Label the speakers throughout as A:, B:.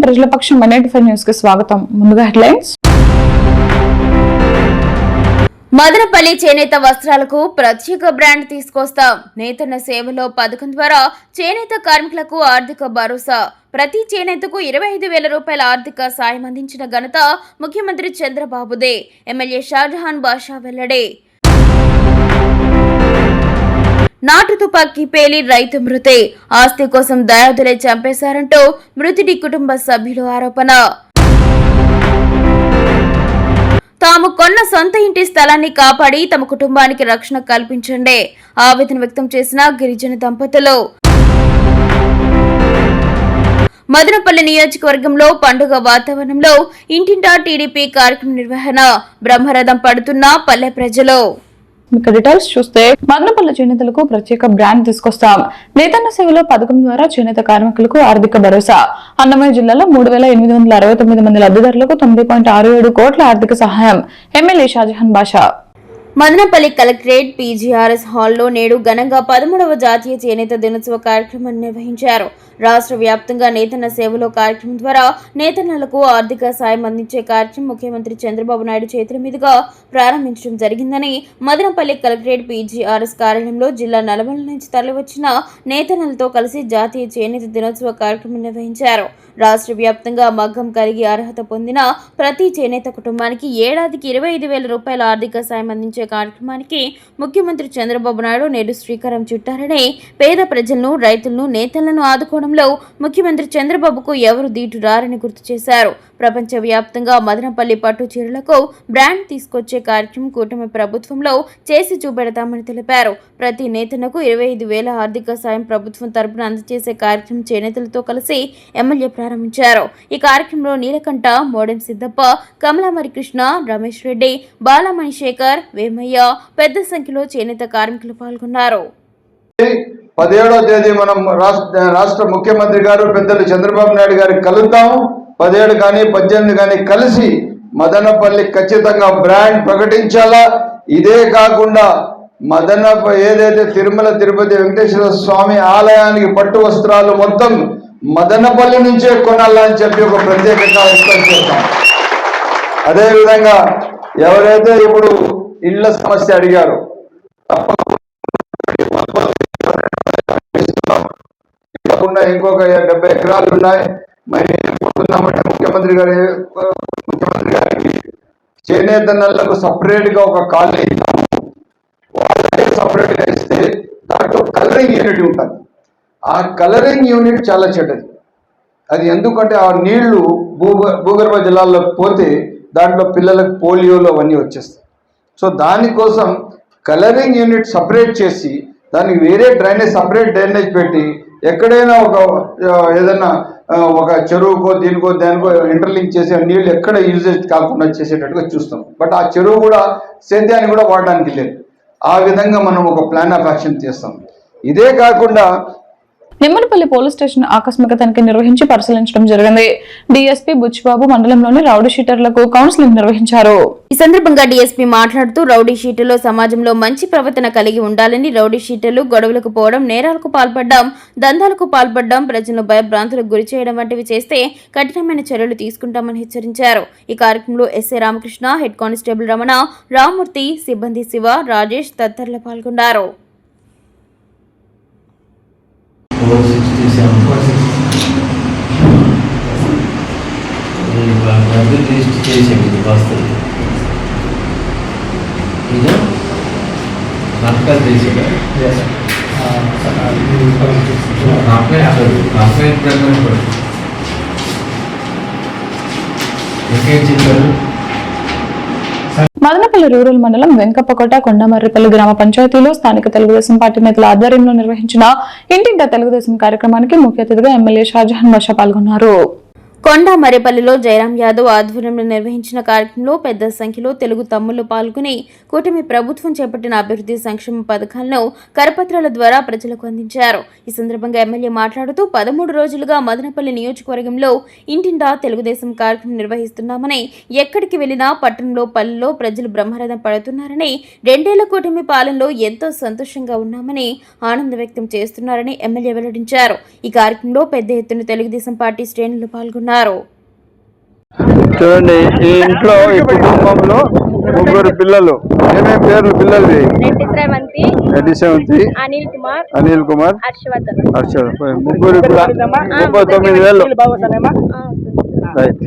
A: ప్రజల పక్షం న్యూస్ కి స్వాగతం. ముందుగా హెడ్లైన్స్.
B: మదనపల్లి చేనేత వస్త్రాలకు ప్రత్యేక బ్రాండ్ తీసుకొస్తాం. నేతన్న సేవలో పథకం ద్వారా చేనేత కార్మికులకు ఆర్థిక భరోసా. ప్రతి చేనేతకు 25,000 రూపాయల ఆర్థిక సాయం అందించిన ఘనత ముఖ్యమంత్రి చంద్రబాబుదే. ఎమ్మెల్యే షాజహాన్ బాషా వెల్లడి. నాటు తుపాకీ పేలి రైతు మృతి. ఆస్తి కోసం దయాదులే చంపేశారంటూ మృతుడి కుటుంబ సభ్యులు ఆరోపణ. తాము కొన్న సొంత ఇంటి స్థలాన్ని కాపాడి తమ కుటుంబానికి రక్షణ కల్పించండి ఆవేదన వ్యక్తం చేసిన గిరిజన దంపతులు. మదనపల్లి నియోజకవర్గంలో పండుగ వాతావరణంలో ఇంటింటా టీడీపీ కార్యక్రమం నిర్వహణ. బ్రహ్మరథం పడుతున్న పల్లె ప్రజలు.
A: డీటెయిల్స్ చూస్తే మదనపల్లి చేనేతలకు ప్రత్యేక బ్రాండ్ తీసుకొస్తాం. నేతన్న సేవలో పథకం ద్వారా చేనేత కార్మికులకు ఆర్థిక భరోసా. అన్నమయ్య జిల్లాలో 3,869 మంది లబ్ధిదారులకు 9.67 కోట్ల ఆర్థిక సహాయం. ఎమ్మెల్యే షాజహాన్ బాషా.
B: మదనపల్లి కలెక్టరేట్ పీజీఆర్ఎస్ హాల్లో నేడు ఘనంగా 13వ జాతీయ చేనేత దినోత్సవ కార్యక్రమాన్ని నిర్వహించారు. రాష్ట్ర వ్యాప్తంగా నేతన్న సేవలో కార్యక్రమం ద్వారా నేతన్నలకు ఆర్థిక సాయం అందించే కార్యక్రమం ముఖ్యమంత్రి చంద్రబాబు నాయుడు చేతుల మీదుగా ప్రారంభించడం జరిగిందని మదనపల్లి కలెక్టరేట్ పీజీఆర్ఎస్ కార్యాలయంలో జిల్లా నలుమూలల నుంచి తరలివచ్చిన నేతన్నలతో కలిసి జాతీయ చేనేత దినోత్సవ కార్యక్రమం నిర్వహించారు. రాష్ట్ర వ్యాప్తంగా మగ్గం కలిగి అర్హత పొందిన ప్రతి చేనేత కుటుంబానికి ఏడాదికి 25,000 రూపాయల ఆర్థిక సాయం అందించే కార్యక్రమానికి ముఖ్యమంత్రి చంద్రబాబు నాయుడు నేడు శ్రీకారం చుట్టారని, పేద ప్రజలను, రైతులను, నేతలను ఆదుకోవడంలో ముఖ్యమంత్రి చంద్రబాబుకు ఎవరు దీటు రారని గుర్తు చేశారు. ప్రపంచ వ్యాప్తంగా మదనపల్లి పట్టు చీరలకు బ్రాండ్ తీసుకొచ్చే కార్యక్రమం కూటమి ప్రభుత్వంలో చేసి చూపెడతామని తెలిపారు. ప్రతి నేతనకు 25,000 ఆర్థిక సాయం ప్రభుత్వం తరపున అందజేసే కార్యక్రమం చేనేతలతో కలిసి ఎమ్మెల్యే ప్రారంభించారు. ఈ కార్యక్రమంలో నీలకంఠ, మోడెం సిద్దప్ప, కమలామరి కృష్ణ, రమేష్ రెడ్డి, బాలమణి శేఖర్, వేమయ్య పెద్ద సంఖ్యలో చేనేత కార్మికులు పాల్గొన్నారు.
C: 17వ తేదీ మనం రాష్ట్ర ముఖ్యమంత్రి గారు పెద్దలు చంద్రబాబు నాయుడు గారికి కలుద్దాము. 17 కానీ 18 కానీ కలిసి మదనపల్లి ఖచ్చితంగా బ్రాండ్ ప్రకటించాలా. ఇదే కాకుండా ఏదైతే తిరుమల తిరుపతి వెంకటేశ్వర స్వామి ఆలయానికి పట్టు వస్త్రాలు మొత్తం మదనపల్లి నుంచే కొనాలని చెప్పి ఒక ప్రత్యేకంగా వ్యక్తం చేస్తాం. అదేవిధంగా ఎవరైతే ఇప్పుడు ఇళ్ల సమస్య అడిగారో కాకుండా ఇంకొక 70 ఎకరాలు ఉన్నాయి. మరి ముఖ్యమంత్రి గారికి చేనేత నల్లకు సపరేట్ గా ఒక కాలనీ ఇస్తాము. వాళ్ళకే సపరేట్ గా ఇస్తే దాంట్లో కలరింగ్ యూనిట్ ఉంటుంది. ఆ కలరింగ్ యూనిట్ చాలా చెడ్డది. అది ఎందుకంటే ఆ నీళ్లు భూగర్భ జలాల్లోకి పోతే దాంట్లో పిల్లలకు పోలియోలు అవన్నీ వచ్చేస్తాయి. సో దానికోసం కలరింగ్ యూనిట్ సపరేట్ చేసి దానికి వేరే సపరేట్ డ్రైనేజ్ పెట్టి ఎక్కడైనా ఏదైనా ఒక చెరువుకో దానికో ఇంటర్లింక్ చేసి నీళ్ళు ఎక్కడ యూజేజ్ కాకుండా చేసేటట్టుగా చూస్తాం. బట్ ఆ చెరువు కూడా సేద్యాన్ని కూడా వాడడానికి లేదు. ఆ విధంగా మనం ఒక ప్లాన్ ఆఫ్ యాక్షన్ చేస్తాం. ఇదే కాకుండా
A: నిమ్మనపల్లి పోలీస్ స్టేషన్ ఆకస్మిక తనిఖీ నిర్వహించి పరిశీలించడం జరిగింది. డీఎస్పీ బుచ్చిబాబు మండలంలోని రౌడీ షీటర్లకు కౌన్సిలింగ్ నిర్వహించారు.
B: ఈ సందర్భంగా డీఎస్పీ మాట్లాడుతూ రౌడీ షీటర్లు సమాజంలో మంచి ప్రవర్తన కలిగి ఉండాలని, రౌడీ షీటర్లు గొడవలకు పోవడం, నేరాలకు పాల్పడడం, దందాలకు పాల్పడడం, ప్రజలను భయభ్రాంతులకు గురి చేయడం వంటివి చేస్తే కఠినమైన చర్యలు తీసుకుంటామని హెచ్చరించారు. ఈ కార్యక్రమంలో SI Ramakrishna, head constable Ramana, Rammurthy, సిబ్బంది శివ, రాజేష్ తదితరులు పాల్గొన్నారు.
D: 467 లిస్ట్ చేసేది వస్తుంది. ఇది నాటకాలు చేసేదా కంప్లైంట్ ప్రకారం ఇంకేం చెప్పారు.
A: మదనపల్లి రూరల్ మండలం వెంకప్పకోట, కొండమర్రిపల్లి గ్రామ పంచాయతీలో స్థానిక తెలుగుదేశం పార్టీ నేతల ఆధ్వర్యంలో నిర్వహించిన ఇంటింటా తెలుగుదేశం కార్యక్రమానికి ముఖ్య అతిథిగా ఎమ్మెల్యే షాజహాన్ బాషా పాల్గొన్నారు.
B: కొండమర్రిపల్లిలో జయరాం యాదవ్ ఆధ్వర్యంలో నిర్వహించిన కార్యక్రమంలో పెద్ద సంఖ్యలో తెలుగు తమ్ముళ్లు పాల్గొని కూటమి ప్రభుత్వం చేపట్టిన అభివృద్ధి సంక్షేమ పథకాలను కరపత్రాల ద్వారా ప్రజలకు అందించారు. ఈ సందర్భంగా ఎమ్మెల్యే మాట్లాడుతూ 13 రోజులుగా మదనపల్లి నియోజకవర్గంలో ఇంటింటా తెలుగుదేశం కార్యక్రమం నిర్వహిస్తున్నామని, ఎక్కడికి వెళ్లినా పట్టణంలో పల్లెల్లో ప్రజలు బ్రహ్మరథం పడుతున్నారని, 2 ఏళ్ల కూటమి పాలనలో ఎంతో సంతోషంగా ఉన్నామని ఆనందం వ్యక్తం చేస్తున్నారని ఎమ్మెల్యే వెల్లడించారు. ఈ కార్యక్రమంలో పెద్ద ఎత్తున తెలుగుదేశం పార్టీ శ్రేణులు పాల్గొన్నారు. తెలియజేశారు.
C: చూడండి, ఈ ఇంట్లో ఈ కుటుంబంలో ముగ్గురు పిల్లలు. ఏమేమి పేర్లు పిల్లలది? రెడ్డి శ్రవంతి, అనిల్ కుమార్, హర్షవర్ధన్. ముగ్గురు 39,000. రైట్.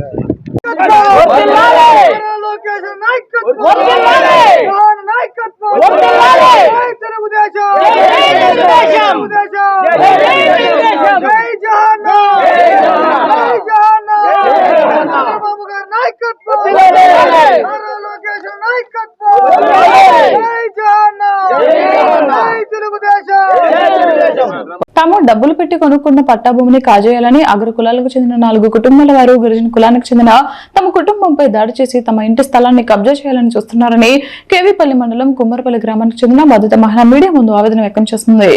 A: తాము డబ్బులు పెట్టి కొనుక్కున్న పట్టా భూమిని కాజేయాలని అగ్ర కులాలకు చెందిన 4 కుటుంబాల వారు గిరిజన కులానికి చెందిన తమ కుటుంబంపై దాడి చేసి తమ ఇంటి స్థలాన్ని కబ్జా చేయాలని చూస్తున్నారని కేవీపల్లి మండలం కుమ్మరపల్లి గ్రామానికి చెందిన బాధిత మహిళ మీడియా ముందు ఆవేదన వ్యక్తం చేస్తుంది.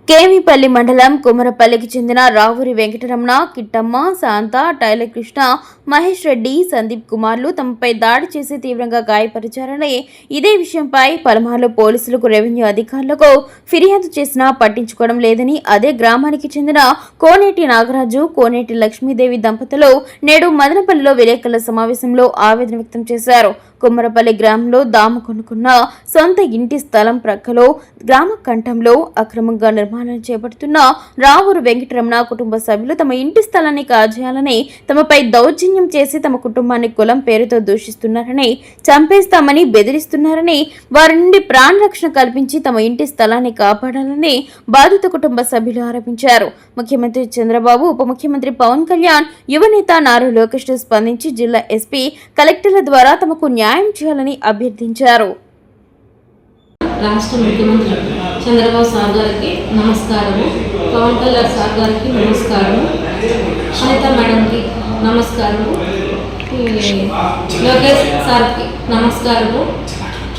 B: కేవీపల్లి మండలం కుమ్మరపల్లికి చెందిన రావూరి వెంకటరమణ, కిట్టమ్మ, శాంత, టైలర్ కృష్ణ, మహేష్ రెడ్డి, సందీప్ కుమార్లు తమపై దాడి చేసి తీవ్రంగా గాయపరిచారని, ఇదే విషయంపై పలుమార్లు పోలీసులకు, రెవెన్యూ అధికారులకు ఫిర్యాదు చేసినా పట్టించుకోవడం లేదని అదే గ్రామానికి చెందిన కోనేటి నాగరాజు, కోనేటి లక్ష్మీదేవి దంపతులు నేడు మదనపల్లిలో విలేకరుల సమావేశంలో ఆవేదన వ్యక్తం చేశారు. కుమ్మరపల్లి గ్రామంలో దాము కొనుక్కున్న సొంత ఇంటి స్థలం ప్రక్కలో గ్రామ కంఠంలో అక్రమంగా నిర్మాణం చేపడుతున్న రావూరు వెంకటరమణ కుటుంబ సభ్యులు తమ ఇంటి స్థలాన్ని కాజేయాలని, తమపై దౌర్జన్యం చేసి తమ కుటుంబాన్ని కులం పేరుతో దూషిస్తున్నారని, చంపేస్తామని బెదిరిస్తున్నారని, వారి నుండి ప్రాణరక్షణ కల్పించి తమ ఇంటి స్థలాన్ని కాపాడాలని బాధిత కుటుంబ సభ్యులు ఆరోపించారు. ముఖ్యమంత్రి చంద్రబాబు, ఉప ముఖ్యమంత్రి పవన్ కళ్యాణ్, యువనేత నారా లోకేష్ స్పందించి జిల్లా ఎస్పీ, కలెక్టర్ల ద్వారా తమకు న్యాయం చేయాలని అభ్యర్థించారు.
E: రాష్ట్ర ముఖ్యమంత్రి చంద్రబాబు సార్ గారికి నమస్కారము, పవన్ కళ్యాణ్ సార్ గారికి నమస్కారము, అనిత మేడంకి నమస్కారము, లోకేష్ సార్కి నమస్కారము,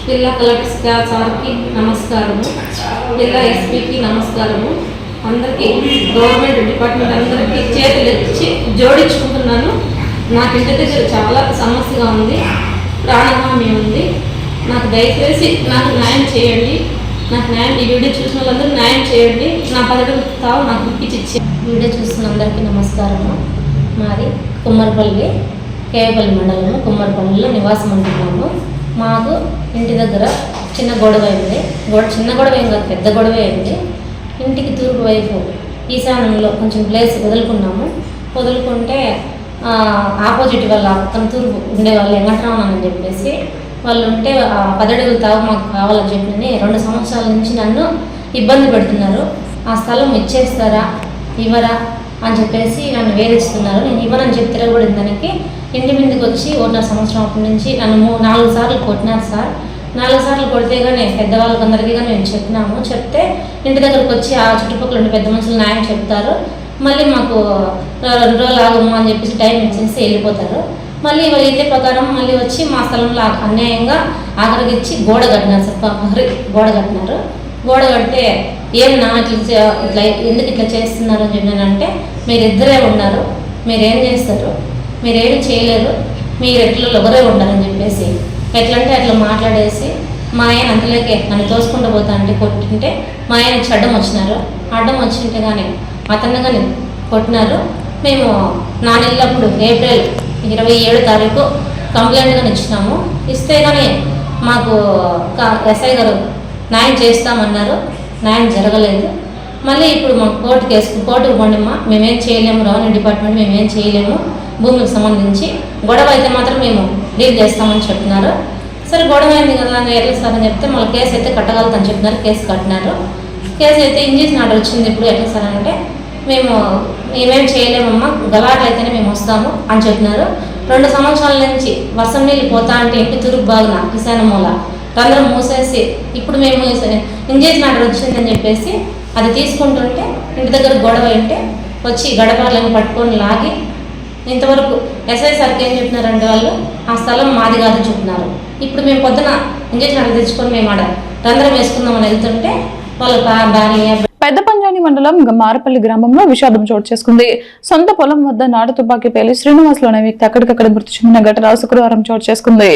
E: జిల్లా కలెక్టర్ సార్కి నమస్కారము, జిల్లా ఎస్పీకి నమస్కారము. అందరికీ గవర్నమెంట్ డిపార్ట్మెంట్ అందరికీ చేతులు ఇచ్చి జోడించుకుంటున్నాను. నాకు ఇంటి దగ్గర చాలా సమస్యగా ఉంది, ప్రాణహాని ఉంది. నాకు దయచేసి నాకు న్యాయం చేయండి. నాకు న్యాయం, ఈ వీడియో చూసిన వాళ్ళందరూ న్యాయం చేయండి. నా పదవి తావు నాకు ఇప్పించి. వీడియో చూసిన అందరికీ నమస్కారము. మాది కుమ్మరపల్లి, కేవపల్లి మండలము, కుమ్మరపల్లిలో నివాసం ఉంటున్నాము. మాకు ఇంటి దగ్గర చిన్న గొడవ అయింది. చిన్న గొడవ ఏం కాదు, పెద్ద గొడవ అయింది. ఇంటికి తూర్పు వైపు ఈశాన్యంలో కొంచెం ప్లేస్ వదులుకుంటే ఆపోజిట్ వాళ్ళ పక్కన తూర్పు ఉండేవాళ్ళు వెంకటరామన్ అని చెప్పేసి వాళ్ళు ఉంటే 10 అడుగుల తావు మాకు కావాలని చెప్పి 2 సంవత్సరాల నుంచి నన్ను ఇబ్బంది పెడుతున్నారు. ఆ స్థలం ఇచ్చేస్తారా ఇవ్వరా అని చెప్పేసి నన్ను వేధిస్తున్నారు. నేను ఇవ్వనని చెప్పి తిరగబడిన దానికి ఇంటి మీదకి వచ్చి 1.5 సంవత్సరం అప్పటి నుంచి నన్ను 4 సార్లు కొట్టినారు సార్. 4 సార్లు కొడితే కానీ పెద్దవాళ్ళకి అందరికీ కానీ మేము చెప్పినాము. చెప్తే ఇంటి దగ్గరకు వచ్చి ఆ చుట్టుపక్కల ఉండే పెద్ద మనుషులు న్యాయం చెప్తారు. మళ్ళీ మాకు 2 రోజులు ఆగము అని చెప్పేసి టైం ఇచ్చేసి వెళ్ళిపోతారు. మళ్ళీ వాళ్ళు ఇదే ప్రకారం మళ్ళీ వచ్చి మా స్థలంలో అన్యాయంగా ఆఖరికిచ్చి గోడ కట్టినారు సార్. గోడ కట్టినారు. గోడ కడితే ఏమన్నా ఇట్లా ఎందుకు ఇట్లా చేస్తున్నారు అని చెప్పినానంటే, మీరిద్దరే ఉన్నారు, మీరేం చేస్తారు, మీరేమి చేయలేరు, మీరు ఎట్లా ఒకరే ఉండాలని చెప్పేసి ఎట్లంటే అట్లా మాట్లాడేసి మా ఆయన అంతలోకే నన్ను తోసుకుంటూ పోతా అంటే కొట్టింటే మా ఆయన అడ్డం వచ్చినారు. అడ్డం వచ్చింటే కానీ అతన్ని కానీ కొట్టినారు. మేము నా నెలప్పుడు ఏప్రిల్ 27 తారీఖు కంప్లైంట్ కానీ ఇచ్చినాము. ఇస్తే కానీ మాకు ఎస్ఐ గారు న్యాయం చేస్తామన్నారు. న్యాయం జరగలేదు. మళ్ళీ ఇప్పుడు మాకు కోర్టుకు పండిమ్మా, మేమేం చేయలేము, రెవెన్యూ డిపార్ట్మెంట్ మేమేం చేయలేము, భూమికి సంబంధించి గొడవ అయితే మాత్రం మేము డీల్ చేస్తామని చెప్తున్నారు. సరే గొడవ అయింది కదా ఎట్లా సార్ అని చెప్తే మళ్ళీ కేసు అయితే కట్టగలుగుతామని చెప్తున్నారు. కేసు కట్టినారు. కేసు అయితే ఇంజక్షన్ ఆర్డర్ వచ్చింది. ఇప్పుడు ఎట్లా సార్ అంటే మేమేం చేయలేమమ్మా, గలాట్లు అయితేనే మేము వస్తాము అని చెప్పినారు. 2 సంవత్సరాల నుంచి వర్షం నీళ్ళు పోతా అంటే ఇంటి తూర్పు బాగున ఈశాన్య మూల రంధ్రం మూసేసి ఇప్పుడు మేము ఇంజక్షన్ ఆర్డర్ వచ్చిందని చెప్పేసి అది తీసుకుంటుంటే ఇంటి దగ్గర గొడవ అంటే వచ్చి గడపాలని పట్టుకొని లాగి ఇంతవరకు ఎస్ఐ సార్కి ఏం చెప్పినారంటే వాళ్ళు ఆ స్థలం మాది కాదని చెప్తున్నారు. ఇప్పుడు మేము పొద్దున ఇంజక్షన్ ఆర్డర్ తెచ్చుకొని మేము ఆడ రంధ్రం వేసుకుందామని వెళ్తుంటే వాళ్ళు భార్య.
A: పెద్ద పంజాని మండలం మారపల్లి గ్రామంలో విషాదం చోటు చేసుకుంది. సొంత పొలం వద్ద నాటు తుపాకీ పేలి శ్రీనివాసులు అనే వ్యక్తి అక్కడికక్కడ మృతి చెందిన ఘటన శుక్రవారం చోటు చేసుకుంది.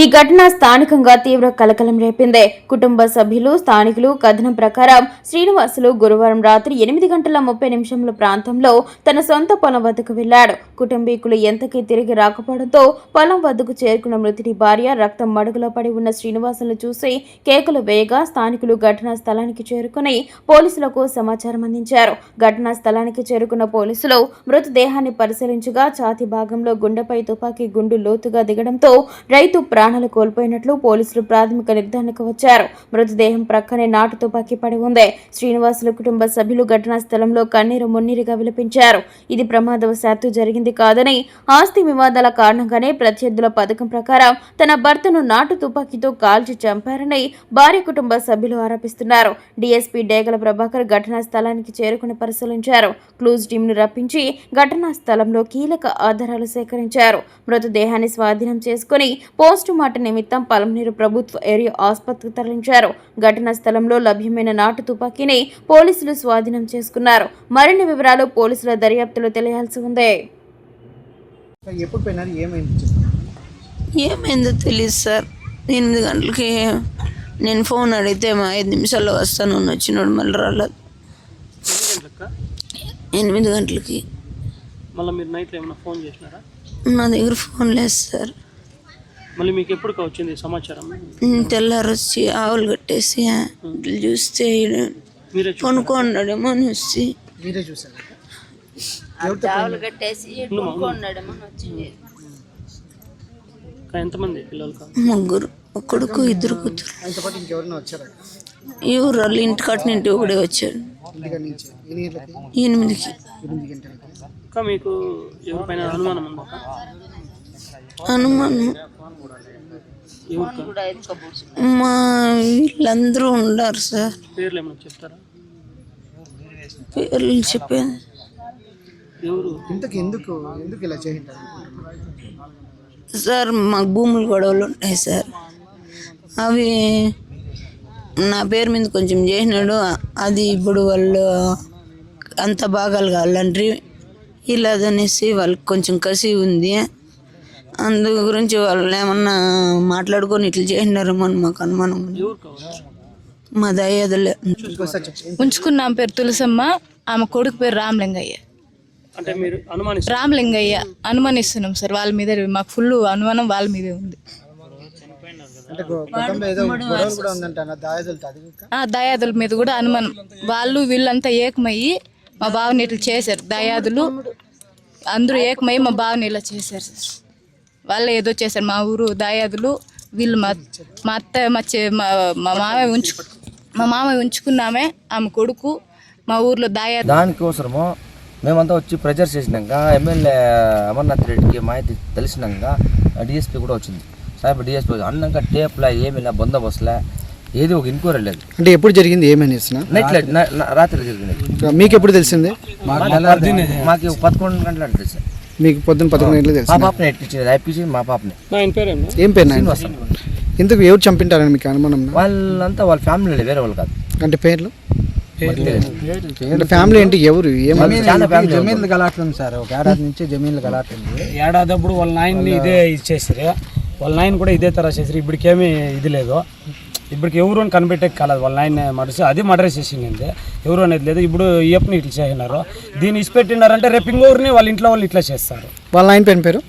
B: ఈ ఘటన స్థానికంగా తీవ్ర కలకలం రేపింది. కుటుంబ సభ్యులు, స్థానికులు కథనం ప్రకారం శ్రీనివాసులు గురువారం రాత్రి 8:30 ప్రాంతంలో తన సొంత పొలం వద్దకు వెళ్లాడు. కుటుంబీకులు ఎంతకీ తిరిగి రాకపోవడంతో పొలం వద్దకు చేరుకున్న మృతుడి భార్య రక్తం మడుగులో పడి ఉన్న శ్రీనివాసులను చూసి కేకలు వేయగా స్థానికులు ఘటనా స్థలానికి చేరుకుని పోలీసులకు సమాచారం అందించారు. ఘటనా స్థలానికి చేరుకున్న పోలీసులు మృతదేహాన్ని పరిశీలించగా ఛాతీ భాగంలో గుండెపై తుపాకీ గుండు లోతుగా దిగడంతో రైతు ప్రాణాలు కోల్పోయినట్లు పోలీసులు ప్రాథమిక నిర్ధారణకు వచ్చారు. మృతదేహం ప్రక్కనే నాటు తుపాకీ పడి ఉంది. శ్రీనివాసుల కుటుంబ సభ్యులు ఘటనా స్థలంలో కన్నీరు మున్నీరుగా విలపించారు. ఇది ప్రమాదవశాత్తు జరిగింది కాదని, ఆస్తి వివాదాల కారణంగానే ప్రత్యర్థుల పథకం ప్రకారం తన భర్తను నాటు తుపాకీతో కాల్చి చంపారని భార్య కుటుంబ సభ్యులు ఆరోపిస్తున్నారు. డీఎస్పీ డేగల ప్రభాకర్ ఘటనా స్థలానికి చేరుకుని పరిశీలించారు. క్లూజ్ టీంను రప్పించి ఘటనా స్థలంలో కీలక ఆధారాలు సేకరించారు. మృతదేహాన్ని స్వాధీనం చేసుకుని పోస్టుమార్టం నిమిత్తం పలమనేరు ప్రభుత్వ ఏరియా ఆసుపత్రికి తరలించారు. ఘటనా స్థలంలో లభ్యమైన నాటు తుపాకీని పోలీసులు స్వాధీనం చేసుకున్నారు. మరిన్ని వివరాలు పోలీసుల దర్యాప్తులో తెలియాల్సి ఉంది.
F: ఏమైందో తెలియదు సార్. 8 గంటలకి నేను ఫోన్ అడిగితే 5 నిమిషాల్లో వస్తాను వచ్చినాడు, మళ్ళీ రాలేదు. 8 గంటలకి.
G: మళ్ళీ మీరు నైట్లో ఏమైనా ఫోన్ చేసినారా?
F: నా దగ్గర ఫోన్ లేదు సార్.
G: మళ్ళీ మీకు ఎప్పుడు వచ్చింది సమాచారం?
F: తెల్లారు వచ్చి ఆవులు కట్టేసి చూస్తే కొనుక్కున్నాడేమో అని వచ్చి ఆవులు కట్టేసి కొనుక్కున్నాడేమో అని వచ్చింది.
G: ఎంతమంది పిల్లలు?
F: 3, ఒక కొడుకు 2 కూతురు. ఎవరు వాళ్ళు ఇంటి కట్టినింటి ఒకడే వచ్చారు. 8కి.
G: ఇంకా మీకు ఎవరిపైన అనుమానం ఉందా?
F: అనుమానం మా వీళ్ళందరూ ఉన్నారు సార్.
G: పేర్లు ఏమైనా చెప్తారా?
F: పేర్లు చెప్పాను.
C: ఎందుకు ఇలా చేయండి
F: సార్ మాకు భూములు గొడవలు ఉంటాయి సార్. అవి నా పేరు మీద కొంచెం చేసినాడు. అది ఇప్పుడు వాళ్ళు అంత భాగాలు కావాలంటే ఇలాదనేసి వాళ్ళకి కొంచెం కసి ఉంది. అందు గురించి వాళ్ళు ఏమన్నా మాట్లాడుకొని ఇట్లా చేసినారేమో అని మాకు అనుమానం. మా దయ్యాదులే
H: ఉంచుకున్నాం. పేరు తులసమ్మ, ఆమె కొడుకు పేరు రామలింగయ్య.
G: అంటే మీరు
H: రామలింగయ్య అనుమానిస్తున్నాం సార్. వాళ్ళ మీద మాకు ఫుల్ అనుమానం వాళ్ళ మీదే ఉంది. దయాదుల మీద కూడా అనుమానం. వాళ్ళు వీళ్ళంతా ఏకమయ్యి మా బావని ఇట్లా చేశారు. దయాదులు అందరూ ఏకమయ్యి మా బావని ఇలా చేశారు సార్. వాళ్ళే ఏదో చేశారు. మా ఊరు దయాదులు వీళ్ళు మా అత్త మా మామయ్య ఉంచుకున్నామే, ఆమె కొడుకు మా ఊర్లో దయాదు.
I: దానికోసము మేమంతా వచ్చి ప్రెజర్ చేసినాక ఎమ్మెల్యే అమర్నాథ్ రెడ్డికి మాహితి తెలిసినాక డిఎస్పీ కూడా వచ్చింది. సార్ డిఎస్పీ అన్నాక టేప్లా ఏమి లే, బందోబస్తులే, ఏది ఒక ఎంక్వైరీ లేదు.
J: అంటే ఎప్పుడు జరిగింది? ఏమని
I: రాత్రి జరిగింది.
J: మీకు ఎప్పుడు తెలిసింది?
I: మాకు 11 గంటలకు తెలుసు.
J: మీకు పొద్దున్న 11 గంటలకు తెలుసు.
I: మా పాపని ఎక్కించింది మా పాపని.
J: ఏం పేరు? ఎందుకు ఎవరు చంపింటారని మీకు అనుమానం?
I: వాళ్ళంతా వాళ్ళ ఫ్యామిలీ, వేరే వాళ్ళు కాదు.
J: అంటే పేర్లు ఫ్యామిలీ ఏంటి? ఎవరు?
K: జమీన్లు గలాట్లుంది సార్. ఒక ఏడాది నుంచి జమీన్లు గలాట్లుంది. ఏడాది అప్పుడు వాళ్ళ నాయన్ని ఇదే ఇచ్చేసారు. వాళ్ళ నాయన కూడా ఇదే తర చేసారు. ఇప్పటికేమీ ఇది లేదు. ఇప్పటికి ఎవరు అని కనిపెట్టే కాలేదు. వాళ్ళ నాయన మర్డర్, అది మర్డర్ చేసింది. ఎవరు అనేది లేదు. ఇప్పుడు ఈయప్పని ఇట్లా చేసినారు. దీన్ని ఇచ్చిపెట్టినారంటే రేపు ఇంకొకరిని వాళ్ళ ఇంట్లో వాళ్ళు ఇట్లా చేస్తారు.
J: వాళ్ళ నాయన పేరు పేరు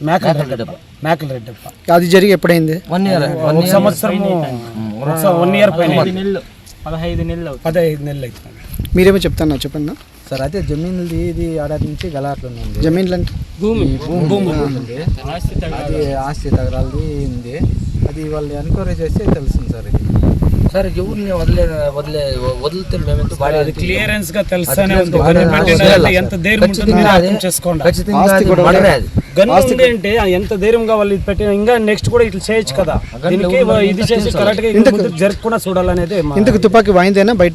K: మేకల రెడ్డప్ప.
J: అది జరిగి ఎప్పుడైంది?
K: 1 ఇయర్. 1 సంవత్సరం 1 ఇయర్ పైన 15 నెలలు అవుతుంది.
J: మీరేమో చెప్తాను చెప్పండి
K: సార్. అయితే జమీన్లది ఇది ఏడాది నుంచి గలాట్లుంది.
J: జమీన్లు అంటే
K: భూమి ఆస్తి తగరాలది ఉంది. అది వాళ్ళు ఎంక్వైరీ చేస్తే తెలుస్తుంది సార్. ఇది
I: సార్ ఎవరిని వదిలితే మేమెంత
K: అది క్లియరెన్స్ గా తెలుస్తానే ఉంది. ఎంత ధైర్యం అంటే ఎంత ధైర్యంగా వాళ్ళు ఇది పెట్టిన, ఇంకా నెక్స్ట్ కూడా ఇట్లా చేయొచ్చు కదా. దీనికి ఇది చేసి కరెక్ట్ గా జరగకుండా చూడాలనేది.
J: ఇంతకు తుపాకీ వాయిందేనా బయట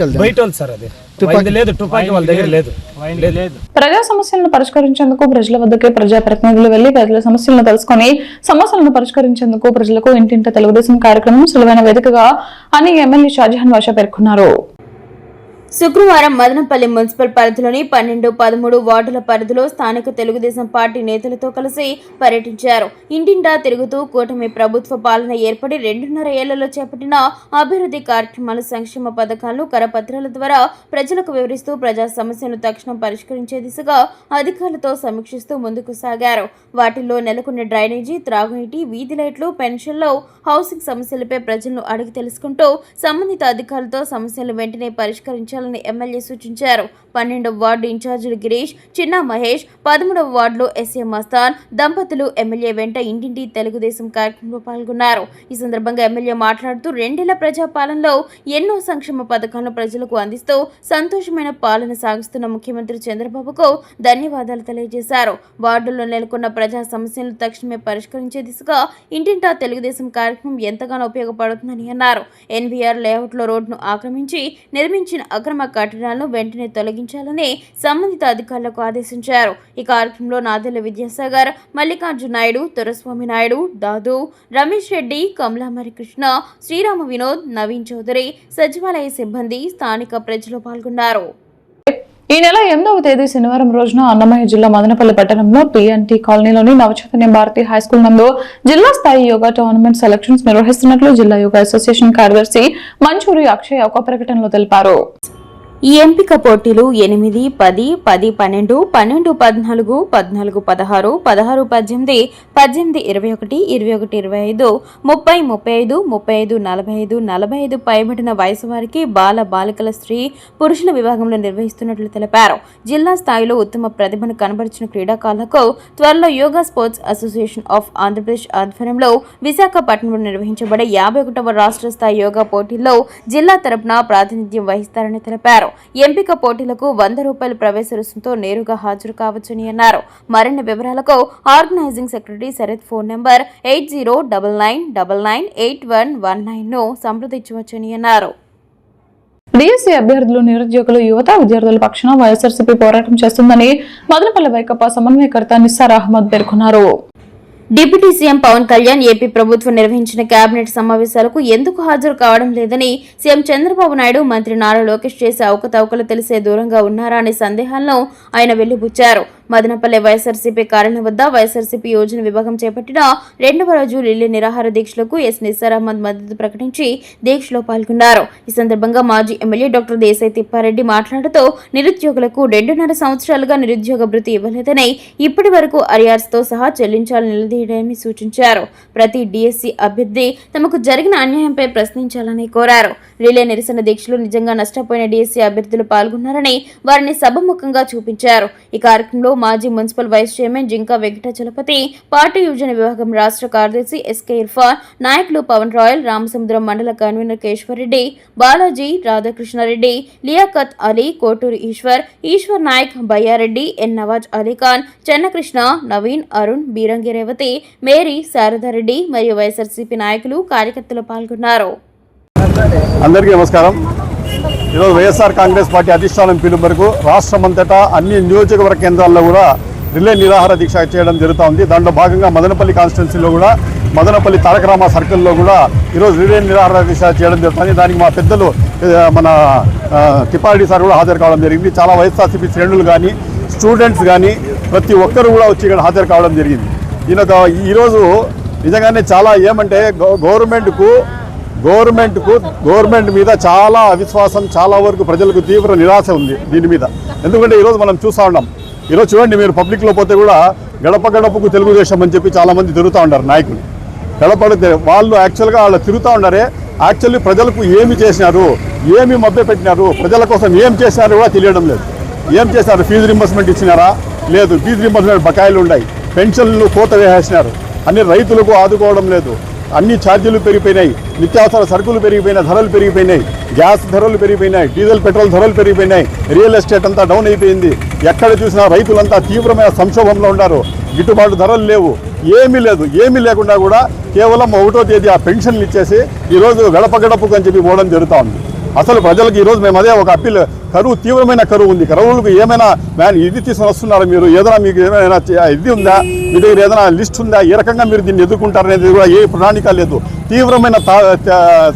K: సార్? అది తుపాకీ లేదు. తుపాకీ వాళ్ళ దగ్గర లేదు.
A: ప్రజా సమస్యలను పరిష్కరించేందుకు ప్రజల వద్దకే ప్రజాప్రతినిధులు వెళ్లి ప్రజల సమస్యలను తెలుసుకుని సమస్యలను పరిష్కరించేందుకు ప్రజలకు ఇంటింట తెలుగుదేశం కార్యక్రమం సులువైన వేదికగా అని ఎమ్మెల్యే షాజహాన్ బాషా పేర్కొన్నారు.
B: శుక్రవారం మదనపల్లి మున్సిపల్ పరిధిలోని 12, 13 వార్డుల పరిధిలో స్థానిక తెలుగుదేశం పార్టీ నేతలతో కలిసి పర్యటించారు. ఇంటింటా తిరుగుతూ కూటమి ప్రభుత్వ పాలన ఏర్పడి 2.5 ఏళ్లలో చేపట్టిన అభివృద్ధి కార్యక్రమాలు, సంక్షేమ పథకాలను కరపత్రాల ద్వారా ప్రజలకు వివరిస్తూ ప్రజా సమస్యలను తక్షణం పరిష్కరించే దిశగా అధికారులతో సమీక్షిస్తూ ముందుకు సాగారు. వాటిల్లో నెలకొన్న డ్రైనేజీ, త్రాగునీటి, వీధి లైట్లు, పెన్షన్లు, హౌసింగ్ సమస్యలపై ప్రజలను అడిగి తెలుసుకుంటూ సంబంధిత అధికారులతో సమస్యలను వెంటనే పరిష్కరించారు ఎమ్మెల్యే సూచించారు. 12వ వార్డు ఇన్ఛార్జీలు గిరీష్, చిన్న మహేష్, 13వ వార్డులో ఎస్ఏ మస్తాన్ దంపతులు ఎమ్మెల్యే వెంట ఇంటింటి తెలుగుదేశం కార్యక్రమంలో పాల్గొన్నారు. ఈ సందర్భంగా ఎమ్మెల్యే మాట్లాడుతూ 2 ఏళ్ల ప్రజాపాలనలో ఎన్నో సంక్షేమ పథకాలను ప్రజలకు అందిస్తూ సంతోషమైన పాలన సాగిస్తున్న ముఖ్యమంత్రి చంద్రబాబుకు ధన్యవాదాలు తెలియజేశారు. వార్డుల్లో నెలకొన్న ప్రజా సమస్యలను తక్షణమే పరిష్కరించే దిశగా ఇంటింటా తెలుగుదేశం కార్యక్రమం ఎంతగానో ఉపయోగపడుతుందని అన్నారు. ఎన్వీఆర్ లేఅవుట్లో రోడ్డును ఆక్రమించి నిర్మించిన అక్రమ కట్టడాలను వెంటనే తొలగించాలని సంబంధిత అధికారులకు ఆదేశించారు. ఈ కార్యక్రమంలో నాదెళ్ల విద్యాసాగర్, మల్లికార్జున నాయుడు, దొరస్వామి నాయుడు, దాదు, రమేష్ రెడ్డి, కమలామరి కృష్ణ, శ్రీరామ వినోద్, నవీన్ చౌదరి, సచివాలయ సిబ్బంది, స్థానిక ప్రజలు పాల్గొన్నారు.
A: ఈ నెల 8వ తేదీ శనివారం రోజున అన్నమయ్య జిల్లా మదనపల్లి పట్టణంలో పిఎన్టీ కాలనీలోని నవచైతన్య భారతి హైస్కూల్ నందు జిల్లా స్థాయి యోగా టోర్నమెంట్ సెలక్షన్స్ నిర్వహిస్తున్నట్లు జిల్లా యోగా అసోసియేషన్ కార్యదర్శి మంచూరి అక్షయ్ ఒక ప్రకటనలో తెలిపారు.
B: ఈ ఎంపిక పోటీలు 8, 10, 10, 12, 12, 14, 14, 16, 16, 18, 18, 21, 21, 25, 30, 35, 35, 45, 45 పైబడిన వయసు వారికి బాల బాలికల స్త్రీ పురుషుల విభాగంలో నిర్వహిస్తున్నట్లు తెలిపారు. జిల్లా స్థాయిలో ఉత్తమ ప్రతిభను కనబరిచిన క్రీడాకారులకు త్వరలో yoga sports association of Andhra Pradesh ఆధ్వర్యంలో విశాఖపట్నంలో నిర్వహించబడే 51వ రాష్ట్ర స్థాయి యోగా పోటీల్లో జిల్లా తరపున ప్రాతినిధ్యం వహిస్తారని తెలిపారు. ఎంపిక పోటీలకు ₹100 ప్రవేశ రుసుముతో నేరుగా హాజరు కావచ్చని అన్నారు. మరిన్ని వివరాలకు organising secretary Sharath phone number 8099998119 ను సంప్రదించవచ్చని అన్నారు.
A: డిఎస్సీ అభ్యర్థులు, నిరుద్యోగులు, యువత, విద్యార్థుల పక్షాన వైఎస్ఆర్సీపీ పోరాటం చేస్తుందని మదనపల్లి వైకాపా సమన్వయకర్త నిస్సార్ అహ్మద్ పేర్కొన్నారు.
B: Deputy CM Pawan Kalyan AP ప్రభుత్వం నిర్వహించిన కేబినెట్ సమావేశాలకు ఎందుకు హాజరు కావడం లేదని సీఎం చంద్రబాబు నాయుడు, మంత్రి నారా లోకేష్ చేసే అవకతవకలు తెలిసే దూరంగా ఉన్నారా అనే సందేహాలను ఆయన వెళ్లిబుచ్చారు. మదనపల్లి వైఎస్ఆర్సీపీ కార్యాలయం వద్ద వైఎస్ఆర్సీపీ యోజన విభాగం చేపట్టిన 2వ రోజు ఢిల్లీ నిరాహార దీక్షలకు ఎస్ నిస్సార్ అహ్మద్ మద్దతు ప్రకటించి దీక్షలో పాల్గొన్నారు. ఈ సందర్భంగా మాజీ ఎమ్మెల్యే డాక్టర్ దేశాయ్ తిప్పారెడ్డి మాట్లాడుతూ నిరుద్యోగులకు 2.5 సంవత్సరాలుగా నిరుద్యోగ భృతి ఇవ్వలేదని, ఇప్పటి వరకు అరియార్స్తో సహా చెల్లించాలని నిలదీయడాన్ని సూచించారు. ప్రతి డిఎస్సీ అభ్యర్థి తమకు జరిగిన అన్యాయంపై ప్రశ్నించాలని కోరారు. రిలే నిరసన దీక్షలో నిజంగా నష్టపోయిన డిఎస్సీ అభ్యర్థులు పాల్గొన్నారని వారిని సభముఖంగా చూపించారు. ఈ కార్యక్రమంలో మాజీ municipal vice chairman Jinka Venkatachalapathi, పార్టీ యువజన విభాగం రాష్ట్ర కార్యదర్శి ఎస్కే ఇర్ఫాన్, నాయకులు పవన్ రాయల్, రామసముద్రం మండల కన్వీనర్ కేశ్వర్-రెడ్డి, బాలాజీ, రాధాకృష్ణారెడ్డి, లియాఖత్ అలీ, కోటూరు ఈశ్వర్ నాయక్, బయ్యారెడ్డి, ఎన్ నవాజ్ అలీఖాన్, చెన్నకృష్ణ, నవీన్, అరుణ్, బీరంగి రేవతి, మేరీ, శారదారెడ్డి మరియు వైఎస్ఆర్సీపీ నాయకులు, కార్యకర్తలు పాల్గొన్నారు.
L: అందరికీ నమస్కారం. ఈరోజు వైఎస్ఆర్ కాంగ్రెస్ పార్టీ అధిష్టానం పిలుపు మేరకు రాష్ట్రమంతటా అన్ని నియోజకవర్గ కేంద్రాల్లో కూడా రిలే నిరాహార దీక్ష చేయడం జరుగుతూ ఉంది. దాంట్లో భాగంగా మదనపల్లి కాన్స్టిట్యున్సీలో కూడా మదనపల్లి తారకరామ సర్కిల్లో కూడా ఈరోజు రిలే నిరాహార దీక్ష చేయడం జరుగుతుంది. దానికి మా పెద్దలు మన తిప్పారెడ్డి సార్ కూడా హాజరు కావడం జరిగింది. చాలా వైఎస్ఆర్సీపీ శ్రేణులు కానీ స్టూడెంట్స్ కానీ ప్రతి ఒక్కరు కూడా వచ్చి ఇక్కడ హాజరు కావడం జరిగింది. ఈరోజు నిజంగానే చాలా ఏమంటే గవర్నమెంట్ మీద చాలా అవిశ్వాసం, చాలా వరకు ప్రజలకు తీవ్ర నిరాశ ఉంది దీని మీద. ఎందుకంటే ఈరోజు మనం చూస్తూ ఉన్నాం. ఈరోజు చూడండి, మీరు పబ్లిక్లో పోతే కూడా గడప గడపకు తెలుగుదేశం అని చెప్పి చాలామంది తిరుగుతూ ఉంటారు నాయకులు. వాళ్ళు యాక్చువల్గా వాళ్ళు తిరుగుతూ ఉన్నారే, యాక్చువల్లీ ప్రజలకు ఏమి చేసినారు, ఏమి మభ్య పెట్టినారు, ప్రజల కోసం ఏం చేసినారు కూడా తెలియడం లేదు. ఏం చేశారు? ఫీజు రింబర్స్మెంట్ ఇచ్చినారా? లేదు. ఫీజు రింబర్స్మెంట్ బకాయిలు ఉన్నాయి. పెన్షన్లు కోత వేసేసినారు. అన్ని రైతులకు ఆదుకోవడం లేదు. అన్ని ఛార్జీలు పెరిగిపోయినాయి. నిత్యావసర సరుకులు పెరిగిపోయినాయి, ధరలు పెరిగిపోయినాయి. గ్యాస్ ధరలు పెరిగిపోయినాయి, డీజిల్ పెట్రోల్ ధరలు పెరిగిపోయినాయి. రియల్ ఎస్టేట్ అంతా డౌన్ అయిపోయింది. ఎక్కడ చూసినా రైతులంతా తీవ్రమైన సంక్షోభంలో ఉన్నారు. గిట్టుబాటు ధరలు లేవు, ఏమీ లేదు. ఏమీ లేకుండా కూడా కేవలం 1వ తేదీ ఆ పెన్షన్లు ఇచ్చేసి ఈరోజు గడప గడపకు అని చెప్పి పోవడం జరుగుతూ ఉంది. అసలు ప్రజలకు ఈరోజు మేము అదే ఒక అప్పీల్, కరువు తీవ్రమైన కరువు ఉంది. కరువులకు ఏమైనా ఇది తీసుకొని వస్తున్నారు మీరు? ఏదైనా మీకు ఏమైనా ఇది ఉందా? మీ దగ్గర ఏదైనా లిస్ట్ ఉందా? ఏ రకంగా మీరు దీన్ని ఎదుర్కొంటారనేది కూడా ఏ ప్రణాళిక లేదు. తీవ్రమైన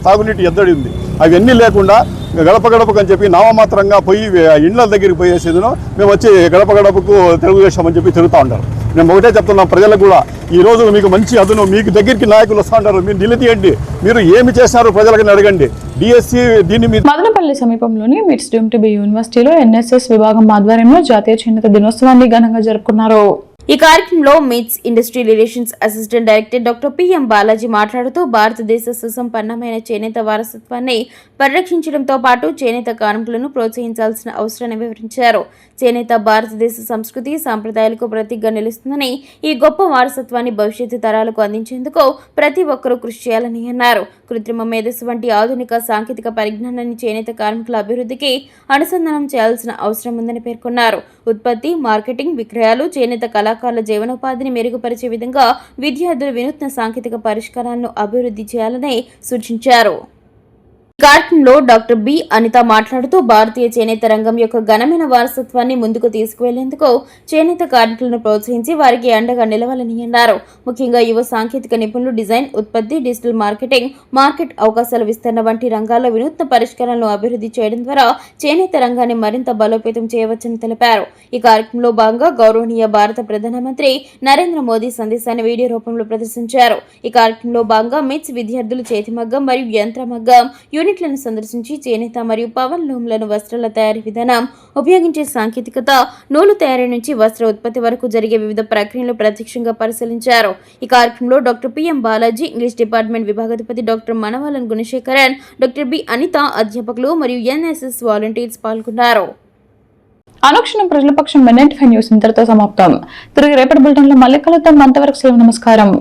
L: తాగునీటి ఎద్దడి ఉంది. అవన్నీ లేకుండా గడప గడపకు అని చెప్పి నామమాత్రంగా పోయి ఇండ్ల దగ్గరికి పోయేసేదినో మేము వచ్చి గడప గడపకు తెలుగుదేశం అని చెప్పి తిరుగుతూ ఉంటారు. మేము ఒకటే చెప్తున్నాం ప్రజలకు కూడా, ఈ రోజు మీకు మంచి అదును, మీకు దగ్గరికి నాయకులు వస్తూ ఉంటారు, మీరు నిలదీయండి, మీరు ఏమి చేశారు ప్రజలకని అడగండి. డిఎస్సి దీని మీద
A: మదనపల్లి సమీపంలోని మిట్స్ డ్యూమ్టిబి యూనివర్సిటీలో ఎన్ఎస్ఎస్ విభాగం ఆధ్వర్యంలో జాతీయ చేనేత దినోత్సవాన్ని ఘనంగా జరుపుకున్నారు.
B: ఈ కార్యక్రమంలో మిట్స్ industry relations assistant director doctor P M Balaji మాట్లాడుతూ భారతదేశ సుసంపన్నమైన చేనేత వారసత్వాన్ని పరిరక్షించడంతో పాటు చేనేత కార్మికులను ప్రోత్సహించాల్సిన అవసరాన్ని వివరించారు. చేనేత భారతదేశ సంస్కృతి సాంప్రదాయాలకు ప్రతీకగా నిలుస్తుందని, ఈ గొప్ప వారసత్వాన్ని భవిష్యత్తు తరాలకు అందించేందుకు ప్రతి ఒక్కరూ కృషి చేయాలని అన్నారు. కృత్రిమ మేధస్సు వంటి ఆధునిక సాంకేతిక పరిజ్ఞానాన్ని చేనేత కార్మికుల అభివృద్ధికి అనుసంధానం చేయాల్సిన అవసరం ఉందని పేర్కొన్నారు. ఉత్పత్తి, మార్కెటింగ్, విక్రయాలు, చేనేత కళాకారుల జీవనోపాధిని మెరుగుపరిచే విధంగా విద్యార్థులు వినూత్న సాంకేతిక పరిష్కారాలను అభివృద్ధి చేయాలని సూచించారు. కార్యక్రమంలో డాక్టర్ బి అనిత మాట్లాడుతూ భారతీయ చేనేత రంగం యొక్క ఘనమైన వారసత్వాన్ని ముందుకు తీసుకువెళ్లేందుకు చేనేత కార్మికులను ప్రోత్సహించి వారికి అండగా నిలవాలని అన్నారు. ముఖ్యంగా యువ సాంకేతిక నిపుణులు డిజైన్, ఉత్పత్తి, డిజిటల్ మార్కెటింగ్, మార్కెట్ అవకాశాల విస్తరణ వంటి రంగాల్లో వినూత్న పరిష్కారాలను అభివృద్ధి చేయడం ద్వారా చేనేత రంగాన్ని మరింత బలోపేతం చేయవచ్చని తెలిపారు. ఈ కార్యక్రమంలో భాగంగా గౌరవనీయ భారత ప్రధానమంత్రి నరేంద్ర మోదీ సందేశాన్ని వీడియో రూపంలో ప్రదర్శించారు. ఈ కార్యక్రమంలో భాగంగా మిట్స్ విద్యార్థులు చేతిమగ్గం మరియు యంత్రమగ్గం యూనిట్లను సందర్శించి చేనేత మరియు పవన్ లూమ్లను వస్త్రాల తయారీ విధానం, ఉపయోగించే సాంకేతికత, నూలు తయారీ నుంచి వస్త్ర ఉత్పత్తి వరకు జరిగే వివిధ ప్రక్రియలు ప్రత్యక్షంగా పరిశీలించారు. ఈ కార్యక్రమంలో doctor P M Balaji, English department విభాగాధిపతి doctor Manavalan Gunasekaran, doctor B Anitha, అధ్యాపకులు మరియు ఎన్ఎస్ఎస్ వాలంటీర్స్ పాల్గొన్నారు.
A: అనుక్షణం ప్రజల పక్షం 95 న్యూస్ ఇంతటితో సమాప్తం. తిరిగి రేపటి బులెటిన్లో మళ్ళీ కలుద్దాం. అంతవరకు సెలవు, నమస్కారం.